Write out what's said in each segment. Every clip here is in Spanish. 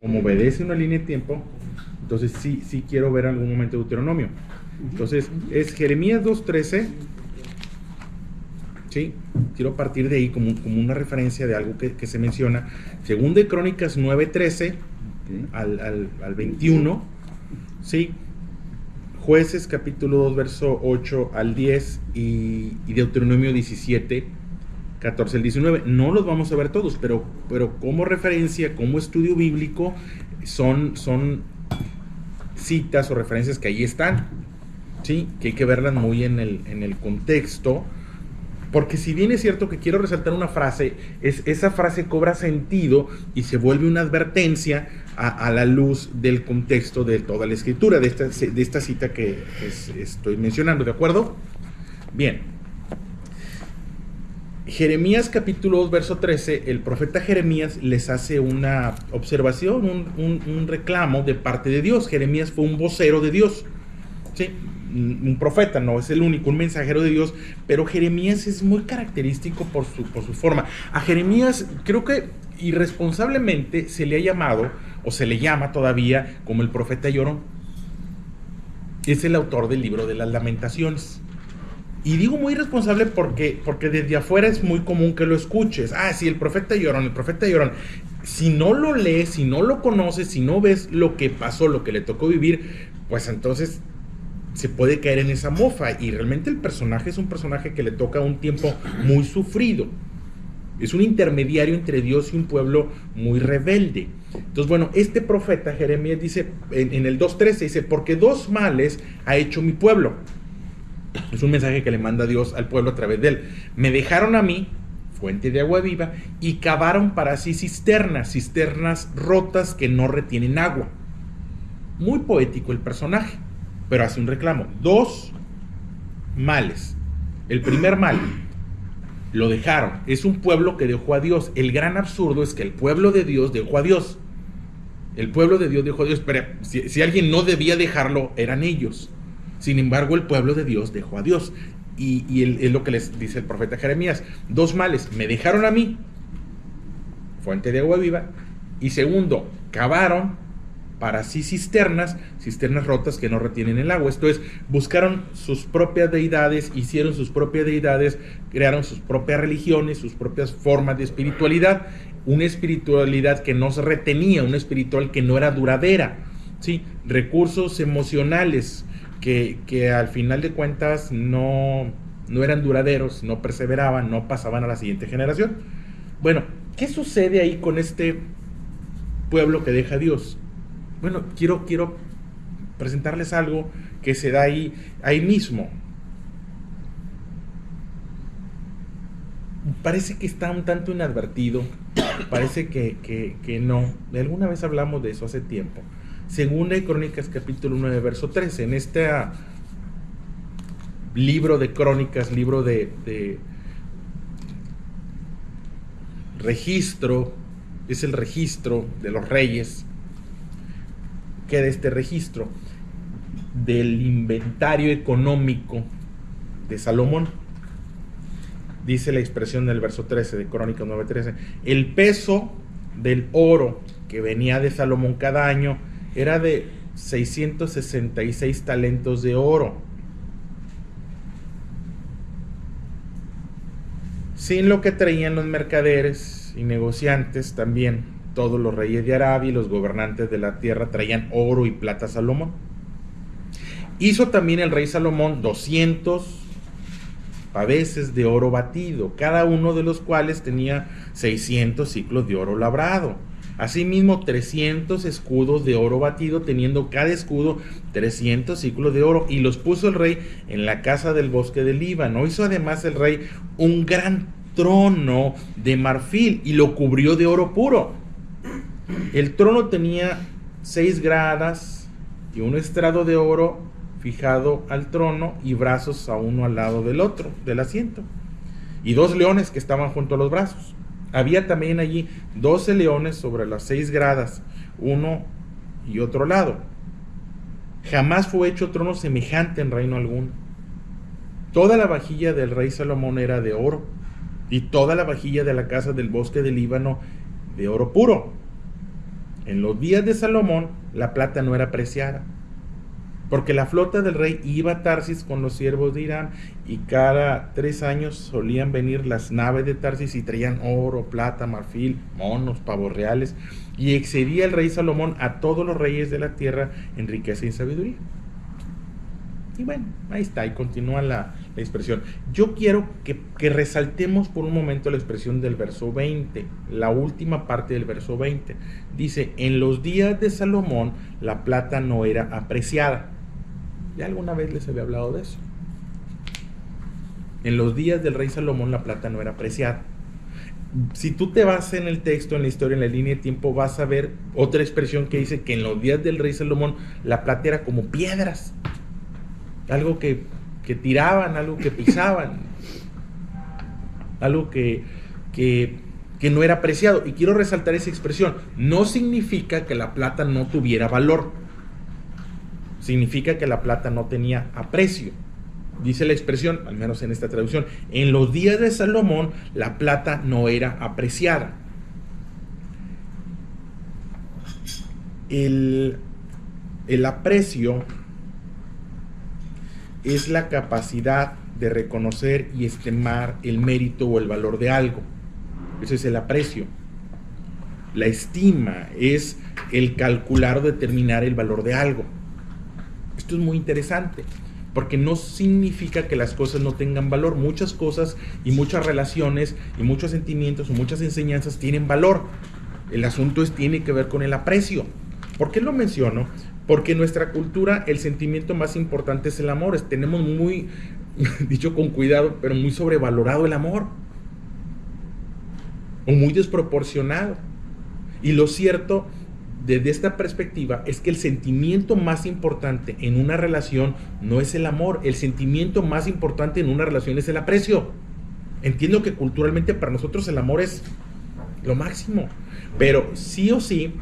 como obedece una línea de tiempo, entonces sí quiero ver algún momento de Deuteronomio. Entonces, es Jeremías 2:13. Sí, quiero partir de ahí como una referencia de algo que se menciona. Según de Crónicas 9:13 al 21, sí. Jueces capítulo 2, verso 8 al 10 y Deuteronomio 17, 14 al 19. No los vamos a ver todos, pero como referencia, como estudio bíblico, son citas o referencias que ahí están, ¿sí? Que hay que verlas muy en el contexto, porque si bien es cierto que quiero resaltar una frase, esa frase cobra sentido y se vuelve una advertencia a la luz del contexto de toda la escritura, de esta cita que estoy mencionando, ¿de acuerdo? Bien. Jeremías capítulo 2, verso 13, el profeta Jeremías les hace una observación, un reclamo de parte de Dios. Jeremías fue un vocero de Dios, ¿sí? Un profeta, no es el único, un mensajero de Dios, pero Jeremías es muy característico por su forma. A Jeremías creo que irresponsablemente se le ha llamado, o se le llama todavía, como el profeta llorón. Es el autor del libro de las Lamentaciones. Y digo muy irresponsable porque desde afuera es muy común que lo escuches. Sí, el profeta llorón, el profeta llorón. Si no lo lees, si no lo conoces, si no ves lo que pasó, lo que le tocó vivir, pues entonces se puede caer en esa mofa. Y realmente el personaje es un personaje que le toca un tiempo muy sufrido. Es un intermediario entre Dios y un pueblo muy rebelde. Entonces, bueno, este profeta Jeremías dice en el 2:13, dice, porque dos males ha hecho mi pueblo. Es un mensaje que le manda Dios al pueblo a través de él. Me dejaron a mí, fuente de agua viva, y cavaron para sí cisternas rotas que no retienen agua. Muy poético el personaje, pero hace un reclamo. Dos males. El primer mal, lo dejaron. Es un pueblo que dejó a Dios. El gran absurdo es que el pueblo de Dios dejó a Dios. El pueblo de Dios dejó a Dios. Pero si alguien no debía dejarlo, eran ellos. Sin embargo, el pueblo de Dios dejó a Dios. Y es lo que les dice el profeta Jeremías. Dos males. Me dejaron a mí, fuente de agua viva. Y segundo, cavaron para sí cisternas rotas que no retienen el agua. Esto es, buscaron sus propias deidades, hicieron sus propias deidades, crearon sus propias religiones, sus propias formas de espiritualidad. Una espiritualidad que no se retenía, una espiritual que no era duradera. ¿Sí? Recursos emocionales que al final de cuentas no eran duraderos, no perseveraban, no pasaban a la siguiente generación. Bueno, ¿qué sucede ahí con este pueblo que deja a Dios? Bueno, quiero presentarles algo que se da ahí mismo. Parece que está un tanto inadvertido, parece que no. Alguna vez hablamos de eso hace tiempo. Segunda de Crónicas capítulo 9, verso 13. En este libro de Crónicas, libro de registro, es el registro de los reyes. Queda este registro del inventario económico de Salomón. Dice la expresión del verso 13 de Crónicas 9:13. El peso del oro que venía de Salomón cada año era de 666 talentos de oro, sin lo que traían los mercaderes y negociantes. También todos los reyes de Arabia y los gobernantes de la tierra traían oro y plata a Salomón. Hizo también el rey Salomón 200 paveses de oro batido, cada uno de los cuales tenía 600 siclos de oro labrado. Asimismo, 300 escudos de oro batido, teniendo cada escudo 300 siclos de oro, y los puso el rey en la casa del bosque del Líbano. Hizo además el rey un gran trono de marfil y lo cubrió de oro puro. El trono tenía 6 gradas y un estrado de oro fijado al trono y brazos a uno al lado del otro, del asiento, y 2 leones que estaban junto a los brazos. Había también allí 12 leones sobre las 6 gradas, uno y otro lado. Jamás fue hecho trono semejante en reino alguno. Toda la vajilla del rey Salomón era de oro, y toda la vajilla de la casa del bosque del Líbano de oro puro. En los días de Salomón, la plata no era preciada, porque la flota del rey iba a Tarsis con los siervos de Hiram, y cada 3 años solían venir las naves de Tarsis y traían oro, plata, marfil, monos, pavos reales, y excedía el rey Salomón a todos los reyes de la tierra en riqueza y sabiduría. Y bueno, ahí está, y continúa la expresión. Yo quiero que resaltemos por un momento la expresión del verso 20, la última parte del verso 20. Dice, en los días de Salomón la plata no era apreciada. Ya alguna vez les había hablado de eso. En los días del rey Salomón la plata no era apreciada. Si tú te vas en el texto, en la historia, en la línea de tiempo, vas a ver otra expresión que dice que en los días del rey Salomón la plata era como piedras. Algo que tiraban, algo que pisaban, algo que no era apreciado. Y quiero resaltar esa expresión. No significa que la plata no tuviera valor. Significa que la plata no tenía aprecio. Dice la expresión, al menos en esta traducción, en los días de Salomón la plata no era apreciada. El aprecio es la capacidad de reconocer y estimar el mérito o el valor de algo. Eso es el aprecio. La estima es el calcular o determinar el valor de algo. Esto es muy interesante, porque no significa que las cosas no tengan valor. Muchas cosas y muchas relaciones y muchos sentimientos o muchas enseñanzas tienen valor. El asunto tiene que ver con el aprecio. ¿Por qué lo menciono? Porque en nuestra cultura el sentimiento más importante es el amor. Tenemos muy, dicho con cuidado, pero muy sobrevalorado el amor. O muy desproporcionado. Y lo cierto, desde esta perspectiva, es que el sentimiento más importante en una relación no es el amor. El sentimiento más importante en una relación es el aprecio. Entiendo que culturalmente para nosotros el amor es lo máximo. Pero sí o sí,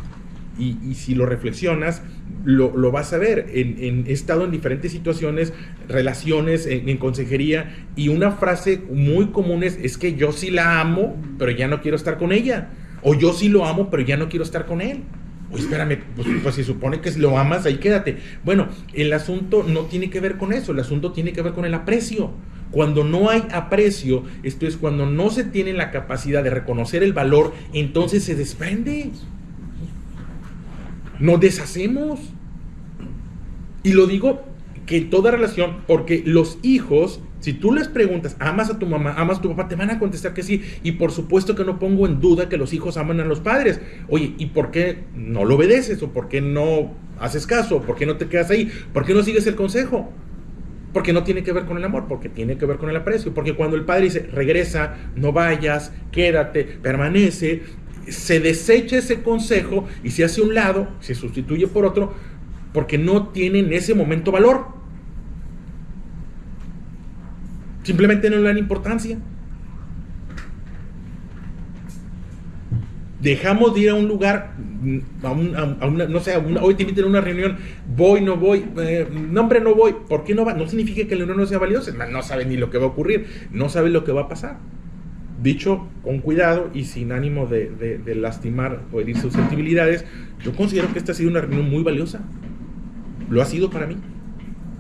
y si lo reflexionas, lo vas a ver. He estado en diferentes situaciones, relaciones, en consejería, y una frase muy común es que yo sí la amo, pero ya no quiero estar con ella. O yo sí lo amo, pero ya no quiero estar con él. O espérame, pues se supone que lo amas, ahí quédate. Bueno, el asunto no tiene que ver con eso, el asunto tiene que ver con el aprecio. Cuando no hay aprecio, esto es cuando no se tiene la capacidad de reconocer el valor, entonces se desprende. Nos deshacemos. Y lo digo que en toda relación, porque los hijos, si tú les preguntas, ¿amas a tu mamá, amas a tu papá?, te van a contestar que sí. Y por supuesto que no pongo en duda que los hijos aman a los padres. Oye, ¿y por qué no lo obedeces? ¿O por qué no haces caso? ¿Por qué no te quedas ahí? ¿Por qué no sigues el consejo? Porque no tiene que ver con el amor, porque tiene que ver con el aprecio. Porque cuando el padre dice, regresa, no vayas, quédate, permanece, se desecha ese consejo y se hace a un lado, se sustituye por otro, porque no tiene en ese momento valor. Simplemente no le dan importancia. Dejamos de ir a un lugar, hoy te invitan a una reunión, voy, no voy, no hombre, no voy. ¿Por qué no va? No significa que la reunión no sea valiosa, no sabe ni lo que va a ocurrir, no sabe lo que va a pasar. Dicho con cuidado y sin ánimo de lastimar o herir susceptibilidades, yo considero que esta ha sido una reunión muy valiosa. Lo ha sido para mí.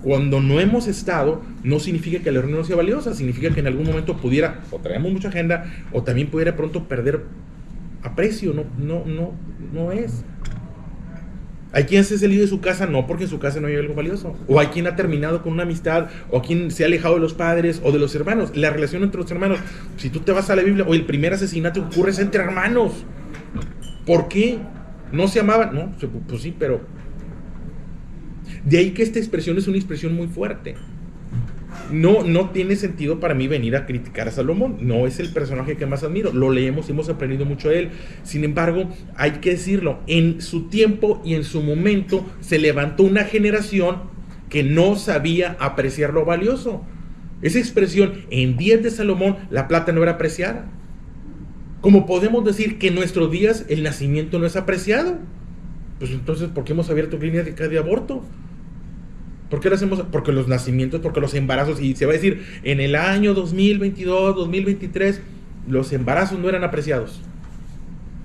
Cuando no hemos estado, no significa que la reunión no sea valiosa, significa que en algún momento pudiera, o traemos mucha agenda, o también pudiera pronto perder aprecio. No es. Hay quien se ha salido de su casa no porque en su casa no hay algo valioso, o hay quien ha terminado con una amistad, o quien se ha alejado de los padres o de los hermanos. La relación entre los hermanos, si tú te vas a la Biblia, o el primer asesinato que ocurre es entre hermanos. ¿Por qué? ¿No se amaban? No, pues sí, pero de ahí que esta expresión es una expresión muy fuerte. No tiene sentido para mí venir a criticar a Salomón. No es el personaje que más admiro. Lo leemos y hemos aprendido mucho de él. Sin embargo, hay que decirlo, en su tiempo y en su momento se levantó una generación que no sabía apreciar lo valioso. Esa expresión, en días de Salomón, la plata no era apreciada. Como podemos decir que en nuestros días el nacimiento no es apreciado. Pues entonces, ¿por qué hemos abierto clínicas de aborto? ¿Por qué lo hacemos? Porque los nacimientos, porque los embarazos, y se va a decir, en el año 2022, 2023, los embarazos no eran apreciados.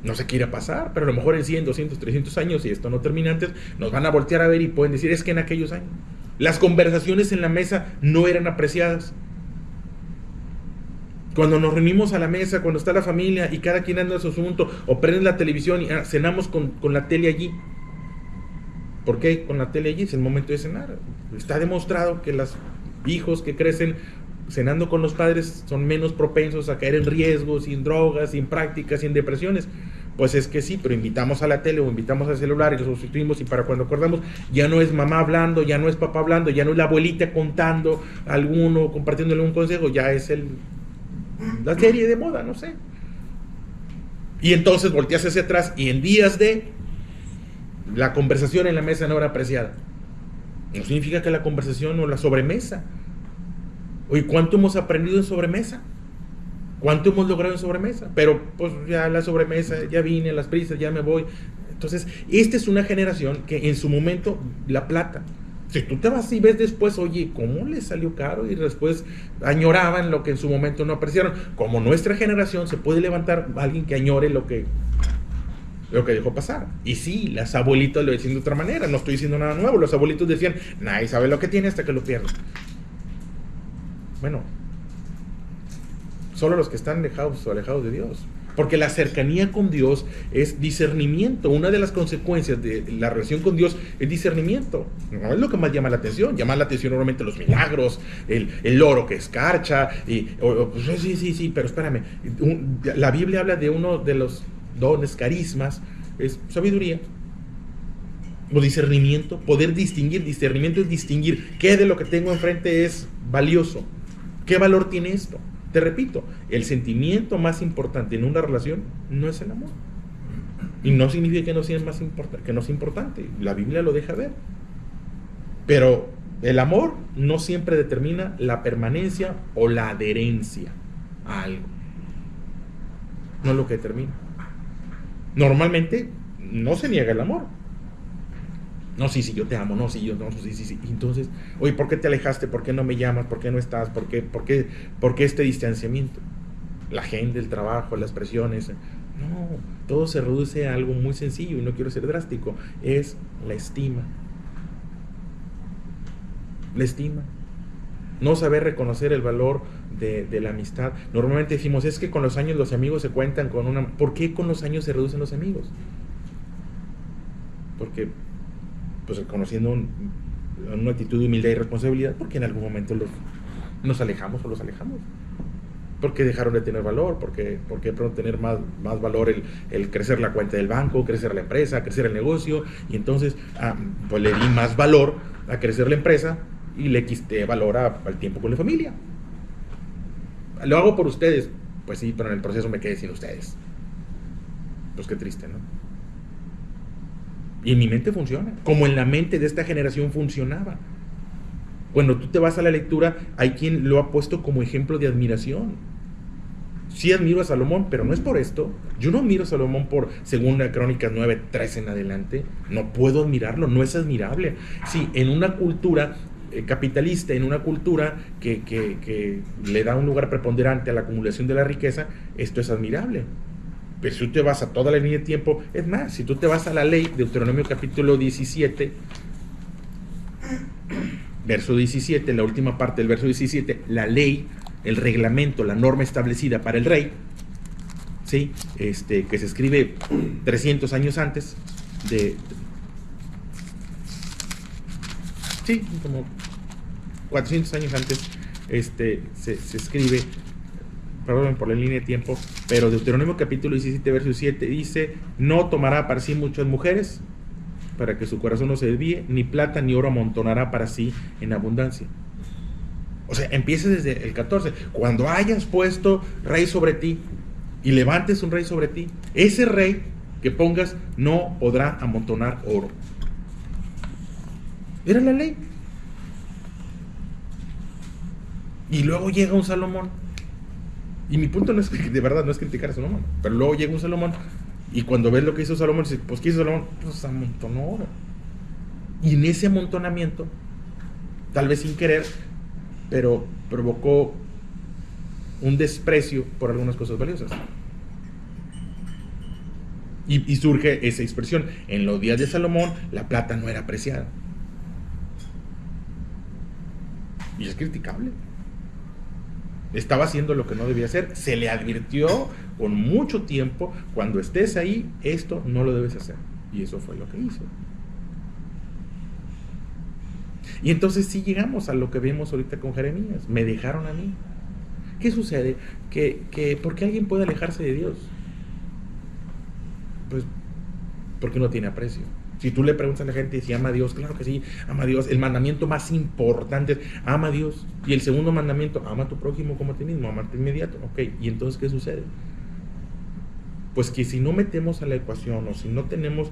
No sé qué irá a pasar, pero a lo mejor en 100, 200, 300 años, si esto no termina antes, nos van a voltear a ver y pueden decir, es que en aquellos años las conversaciones en la mesa no eran apreciadas. Cuando nos reunimos a la mesa, cuando está la familia y cada quien anda a su asunto, o prenden la televisión y cenamos con la tele allí. ¿Por qué con la tele allí? Es el momento de cenar. Está demostrado que los hijos que crecen cenando con los padres son menos propensos a caer en riesgos, y en drogas, y en prácticas, y en depresiones. Pues es que sí, pero invitamos a la tele o invitamos al celular y lo sustituimos, y para cuando acordamos ya no es mamá hablando, ya no es papá hablando, ya no es la abuelita contando a alguno, compartiéndole un consejo, ya es la serie de moda, no sé. Y entonces volteas hacia atrás y en días de la conversación en la mesa no era apreciada. No significa que la conversación o la sobremesa. Oye, ¿cuánto hemos aprendido en sobremesa? ¿Cuánto hemos logrado en sobremesa? Pero pues ya la sobremesa, ya vine a las prisas, ya me voy. Entonces, esta es una generación que en su momento la plata. Si tú te vas y ves después, oye, ¿cómo les salió caro? Y después añoraban lo que en su momento no apreciaron. Como nuestra generación se puede levantar alguien que añore lo que dejó pasar. Y sí, las abuelitas lo decían de otra manera, no estoy diciendo nada nuevo. Los abuelitos decían, nadie sabe lo que tiene hasta que lo pierde. Bueno, solo los que están alejados de Dios. Porque la cercanía con Dios es discernimiento. Una de las consecuencias de la relación con Dios es discernimiento. No es lo que más llama la atención. Llama la atención normalmente los milagros, el oro que escarcha. Pues, sí, pero espérame. La Biblia habla de uno de los dones, carismas, es sabiduría. O discernimiento, poder distinguir. Discernimiento es distinguir qué de lo que tengo enfrente es valioso. ¿Qué valor tiene esto? Te repito, el sentimiento más importante en una relación no es el amor. Y no significa que no sea más importante, que no sea importante. La Biblia lo deja ver. Pero el amor no siempre determina la permanencia o la adherencia a algo. No es lo que determina. Normalmente no se niega el amor. No, sí, yo te amo, no, sí, yo no, sí. Entonces, oye, ¿por qué te alejaste? ¿Por qué no me llamas? ¿Por qué no estás? ¿Por qué este distanciamiento? La gente, el trabajo, las presiones. No, todo se reduce a algo muy sencillo y no quiero ser drástico. Es la estima. La estima. No saber reconocer el valor de la amistad. Normalmente decimos, es que con los años los amigos se cuentan con una... ¿Por qué con los años se reducen los amigos? Porque pues conociendo una actitud de humildad y responsabilidad, porque en algún momento nos alejamos o los alejamos, porque dejaron de tener valor, porque pronto tener más valor el crecer la cuenta del banco, crecer la empresa, crecer el negocio, y entonces pues le di más valor a crecer la empresa y le quité valor al tiempo con la familia. Lo hago por ustedes, pues sí, pero en el proceso me quedé sin ustedes. Pues qué triste, ¿no? Y en mi mente funciona, como en la mente de esta generación funcionaba. Cuando tú te vas a la lectura, hay quien lo ha puesto como ejemplo de admiración. Sí admiro a Salomón, pero no es por esto. Yo no admiro a Salomón por Segunda Crónicas 9:13 en adelante. No puedo admirarlo, no es admirable. Sí, en una cultura capitalista, en una cultura que le da un lugar preponderante a la acumulación de la riqueza, esto es admirable. Pero si tú te vas a toda la línea de tiempo, es más, si tú te vas a la ley, Deuteronomio capítulo 17, verso 17, la última parte del verso 17, la ley, el reglamento, la norma establecida para el rey, ¿sí? Que se escribe 300 años antes sí, como 400 años antes, se escribe, perdón por la línea de tiempo, pero Deuteronomio capítulo 17, verso 7 dice, no tomará para sí muchas mujeres, para que su corazón no se desvíe, ni plata ni oro amontonará para sí en abundancia. O sea, empieza desde el 14, cuando hayas puesto rey sobre ti, y levantes un rey sobre ti, ese rey que pongas no podrá amontonar oro. Era la ley. Y luego llega un Salomón. Y mi punto no es que, de verdad, no es criticar a Salomón, pero luego llega un Salomón, y cuando ves lo que hizo Salomón, dices, pues ¿qué hizo Salomón? Pues amontonó oro. Y en ese amontonamiento, tal vez sin querer, pero provocó un desprecio por algunas cosas valiosas. Y surge esa expresión. En los días de Salomón, la plata no era apreciada. Y es criticable. Estaba haciendo lo que no debía hacer. Se le advirtió con mucho tiempo: cuando estés ahí, esto no lo debes hacer. Y eso fue lo que hizo. Y entonces sí llegamos a lo que vemos ahorita con Jeremías. Me dejaron a mí. ¿Qué sucede? Que ¿por qué alguien puede alejarse de Dios? Pues porque no tiene aprecio. Si tú le preguntas a la gente si ama a Dios, claro que sí, ama a Dios. El mandamiento más importante es ama a Dios. Y el segundo mandamiento, ama a tu prójimo como a ti mismo, ama a tu inmediato. Ok, ¿y entonces qué sucede? Pues que si no metemos a la ecuación, o si no tenemos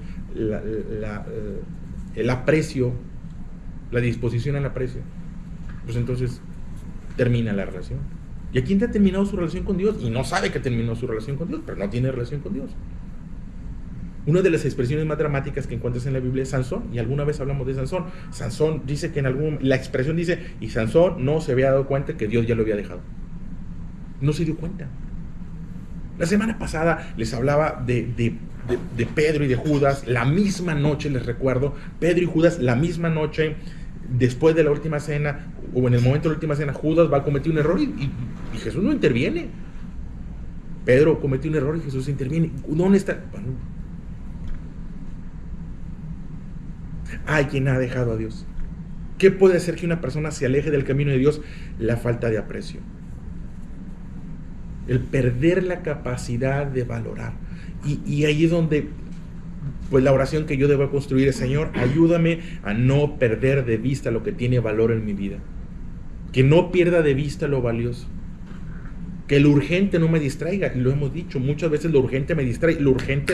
el aprecio, la disposición al aprecio, pues entonces termina la relación. ¿Y a quién te ha terminado su relación con Dios? Y no sabe que terminó su relación con Dios, pero no tiene relación con Dios. Una de las expresiones más dramáticas que encuentras en la Biblia es Sansón, y alguna vez hablamos de Sansón. Sansón dice que la expresión dice: y Sansón no se había dado cuenta que Dios ya lo había dejado. No se dio cuenta. La semana pasada les hablaba de Pedro y de Judas. La misma noche, les recuerdo, Pedro y Judas, la misma noche, después de la última cena, o en el momento de la última cena, Judas va a cometer un error y Jesús no interviene. Pedro cometió un error y Jesús interviene. ¿Dónde está? Bueno, hay quien ha dejado a Dios. ¿Qué puede hacer que una persona se aleje del camino de Dios? La falta de aprecio. El perder la capacidad de valorar. Y ahí es donde, pues, la oración que yo debo construir es: Señor, ayúdame a no perder de vista lo que tiene valor en mi vida. Que no pierda de vista lo valioso. Que lo urgente no me distraiga. Y lo hemos dicho, muchas veces lo urgente me distrae. Lo urgente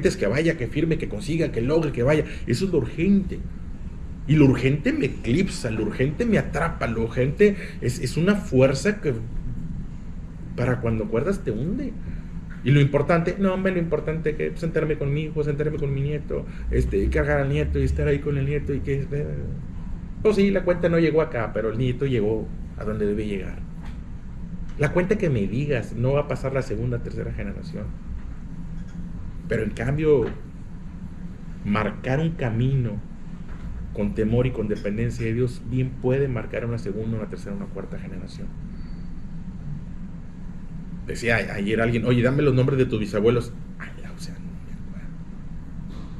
es que vaya, que firme, que consiga, que logre, que vaya. Eso es lo urgente. Y lo urgente me eclipsa, lo urgente me atrapa, lo urgente es una fuerza que para cuando acuerdas te hunde. Y lo importante, no hombre, lo importante es sentarme con mi hijo, sentarme con mi nieto, cargar al nieto y estar ahí con el nieto y que... Pues sí, la cuenta no llegó acá, pero el nieto llegó a donde debe llegar. La cuenta que me digas no va a pasar la segunda, tercera generación. Pero en cambio, marcar un camino con temor y con dependencia de Dios bien puede marcar una segunda, una tercera, una cuarta generación. Decía ayer alguien: oye, dame los nombres de tus bisabuelos. Ay, o sea, no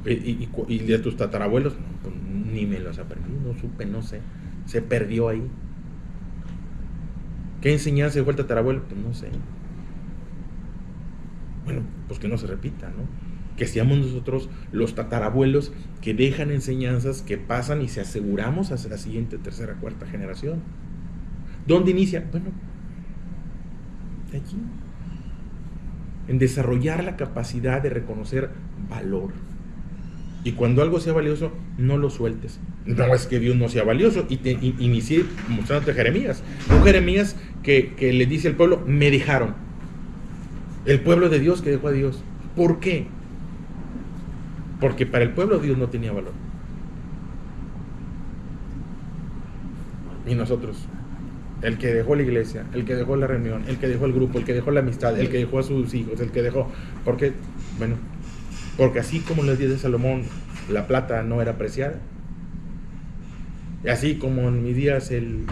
me acuerdo. ¿Y de tus tatarabuelos? No, pues, ni me los aprendí, no supe, no sé. Se perdió ahí. ¿Qué enseñanza dejó el tatarabuelo? Pues no sé. Bueno, pues que no se repita, ¿no? Que seamos nosotros los tatarabuelos que dejan enseñanzas que pasan y se aseguramos hacia la siguiente, tercera, cuarta generación. ¿Dónde inicia? Bueno, de allí. En desarrollar la capacidad de reconocer valor. Y cuando algo sea valioso, no lo sueltes. No es que Dios no sea valioso. Y inicié mostrándote Jeremías. Un Jeremías que le dice al pueblo: me dejaron. El pueblo de Dios que dejó a Dios. ¿Por qué? Porque para el pueblo Dios no tenía valor. Y nosotros, el que dejó la iglesia, el que dejó la reunión, el que dejó el grupo, el que dejó la amistad, el que dejó a sus hijos, el que dejó... ¿Por qué? Bueno, porque así como en los días de Salomón la plata no era apreciada, y así como en mis días el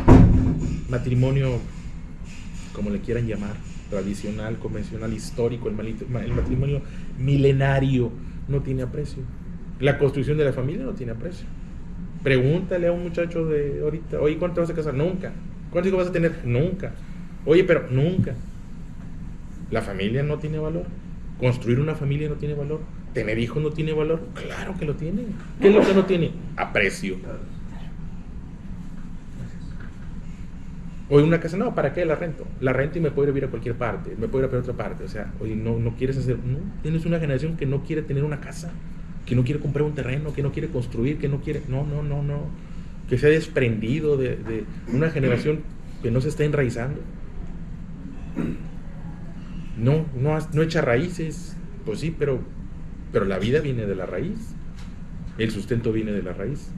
matrimonio, como le quieran llamar, tradicional, convencional, histórico, el matrimonio milenario no tiene aprecio. La construcción de la familia no tiene aprecio. Pregúntale a un muchacho de ahorita: oye, ¿cuánto vas a casar? Nunca. ¿Cuántos hijos vas a tener? Nunca. Oye, pero nunca. La familia no tiene valor. Construir una familia no tiene valor. ¿Tener hijos no tiene valor? Claro que lo tiene. ¿Qué es lo que no tiene? Aprecio. Oye, una casa, no, ¿para qué la rento? La rento y me puedo ir a vivir a cualquier parte, me puedo ir a otra parte. O sea, oye, no quieres hacer... No, tienes una generación que no quiere tener una casa, que no quiere comprar un terreno, que no quiere construir, que no quiere... No. Que se ha desprendido de una generación que no se está enraizando. No echa raíces. Pues sí, pero la vida viene de la raíz. El sustento viene de la raíz.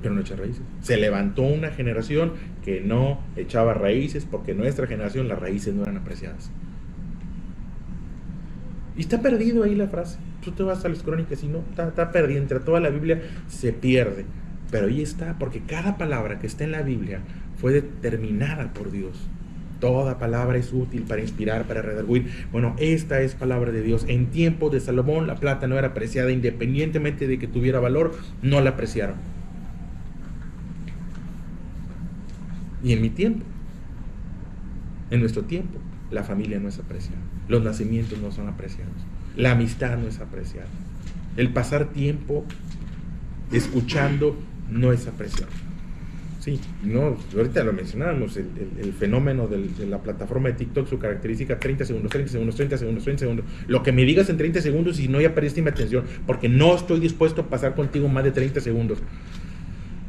Pero no echa raíces. Se levantó una generación que no echaba raíces porque nuestra generación las raíces no eran apreciadas. Y está perdido ahí la frase. Tú te vas a las crónicas y no, está perdida. Entre toda la Biblia se pierde. Pero ahí está, porque cada palabra que está en la Biblia fue determinada por Dios. Toda palabra es útil para inspirar, para redarguir. Bueno, esta es palabra de Dios. En tiempos de Salomón la plata no era apreciada, independientemente de que tuviera valor, no la apreciaron. Y en mi tiempo, en nuestro tiempo, la familia no es apreciada. Los nacimientos no son apreciados. La amistad no es apreciada. El pasar tiempo escuchando no es apreciado. Sí, no, ahorita lo mencionábamos, el fenómeno de la plataforma de TikTok, su característica: 30 segundos, 30 segundos, 30 segundos, 30 segundos. Lo que me digas en 30 segundos y no, ya perdiste mi atención, porque no estoy dispuesto a pasar contigo más de 30 segundos.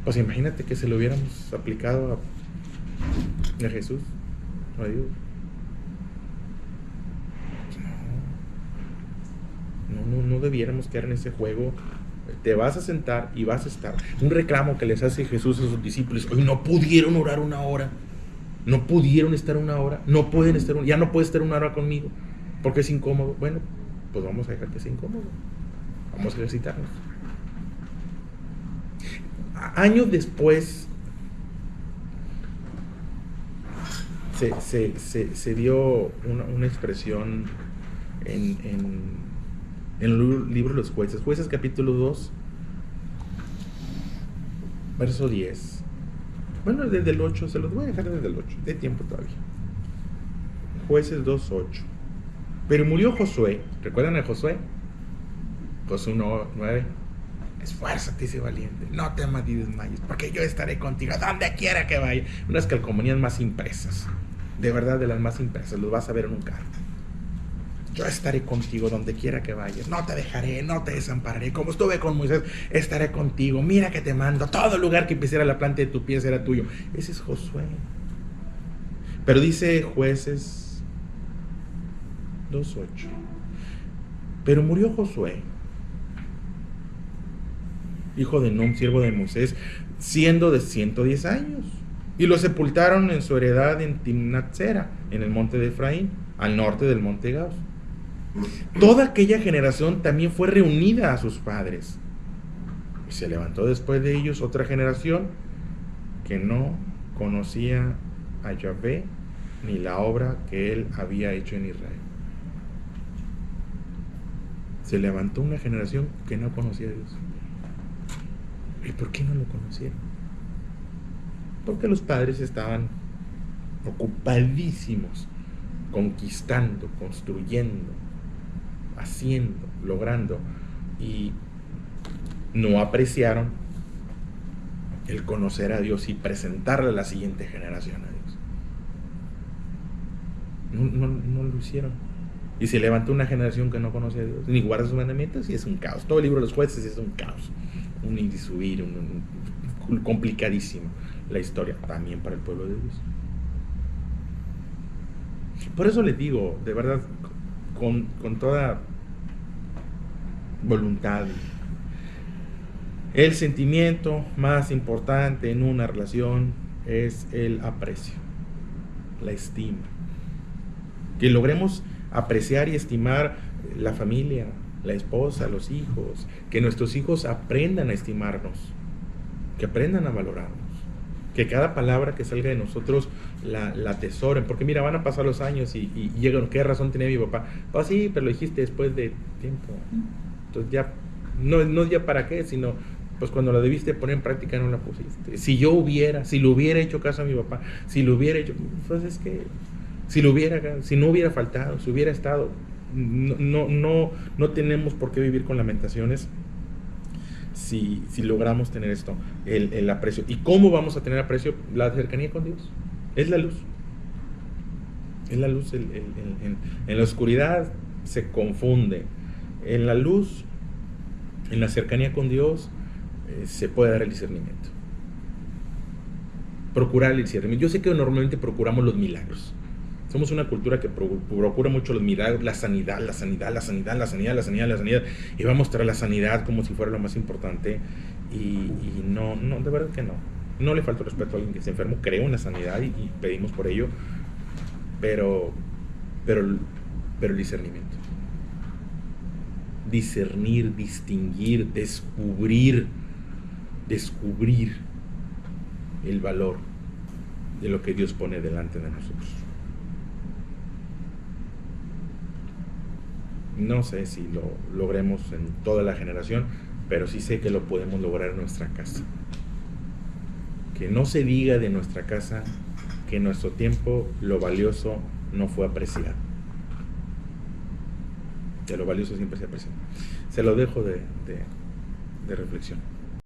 Pues imagínate que se lo hubiéramos aplicado a Jesús, a Dios. No debiéramos quedar en ese juego. Te vas a sentar y vas a estar. Un reclamo que les hace Jesús a sus discípulos: hoy no pudieron orar una hora, no pudieron estar una hora, no pueden estar ya no puedes estar una hora conmigo porque es incómodo. Bueno, pues vamos a dejar que sea incómodo, vamos a ejercitarnos. Años después se dio una expresión en el libro de los Jueces. Jueces capítulo 2, verso 10. Bueno, desde el 8, se los voy a dejar desde el 8, de tiempo todavía. Jueces 2, 8. Pero murió Josué. ¿Recuerdan a Josué? Josué 9. Esfuérzate y sé valiente, no temas ni desmayes, porque yo estaré contigo donde quiera que vaya. Unas calcomanías más impresas, de verdad, de las más impresas, los vas a ver en un carro. Yo estaré contigo donde quiera que vayas, no te dejaré, no te desampararé, como estuve con Moisés, estaré contigo, mira que te mando, todo lugar que pusiera la planta de tu pie será tuyo. Ese es Josué. Pero dice Jueces 2:8, pero murió Josué, hijo de Nun, siervo de Moisés, siendo de 110 años, y lo sepultaron en su heredad en Timnat-Sera, en el monte de Efraín, al norte del monte Gaos. Toda aquella generación también fue reunida a sus padres, y se levantó después de ellos otra generación que no conocía a Yahvé ni la obra que él había hecho en Israel. Se levantó una generación que no conocía a Dios. ¿Y por qué no lo conocieron? Porque los padres estaban ocupadísimos conquistando, construyendo, haciendo, logrando, y no apreciaron el conocer a Dios y presentarle a la siguiente generación a Dios. No lo hicieron. Y se levantó una generación que no conoce a Dios, ni guarda sus mandamientos, y es un caos. Todo el libro de los Jueces es un caos, un ir y subir, un complicadísimo la historia también para el pueblo de Dios. Por eso les digo, de verdad, con toda voluntad, el sentimiento más importante en una relación es el aprecio, la estima. Que logremos apreciar y estimar la familia, la esposa, los hijos, que nuestros hijos aprendan a estimarnos, que aprendan a valorarnos, que cada palabra que salga de nosotros la atesoren, porque mira, van a pasar los años y llegan, ¿qué razón tenía mi papá? Pues sí, pero lo dijiste después de tiempo, entonces ya, no ya para qué, sino pues cuando lo debiste poner en práctica no la pusiste. Si lo hubiera hecho caso a mi papá, si lo hubiera hecho, pues es que si no hubiera faltado, si hubiera estado, no tenemos por qué vivir con lamentaciones si logramos tener esto, el aprecio. ¿Y cómo vamos a tener aprecio? La cercanía con Dios. Es la luz. Es la luz. En la oscuridad se confunde. En la luz, en la cercanía con Dios, se puede dar el discernimiento. Procurar el discernimiento. Yo sé que normalmente procuramos los milagros. Somos una cultura que procura mucho los milagros, la sanidad, y va a mostrar la sanidad como si fuera lo más importante, y no, de verdad que no. No le falta respeto a alguien que está enfermo, creo en la sanidad y pedimos por ello, pero el discernimiento. discernir, distinguir, descubrir el valor de lo que Dios pone delante de nosotros. No sé si lo logremos en toda la generación, pero sí sé que lo podemos lograr en nuestra casa. Que no se diga de nuestra casa que en nuestro tiempo lo valioso no fue apreciado. Que lo valioso siempre se aprecia. Se lo dejo de reflexión.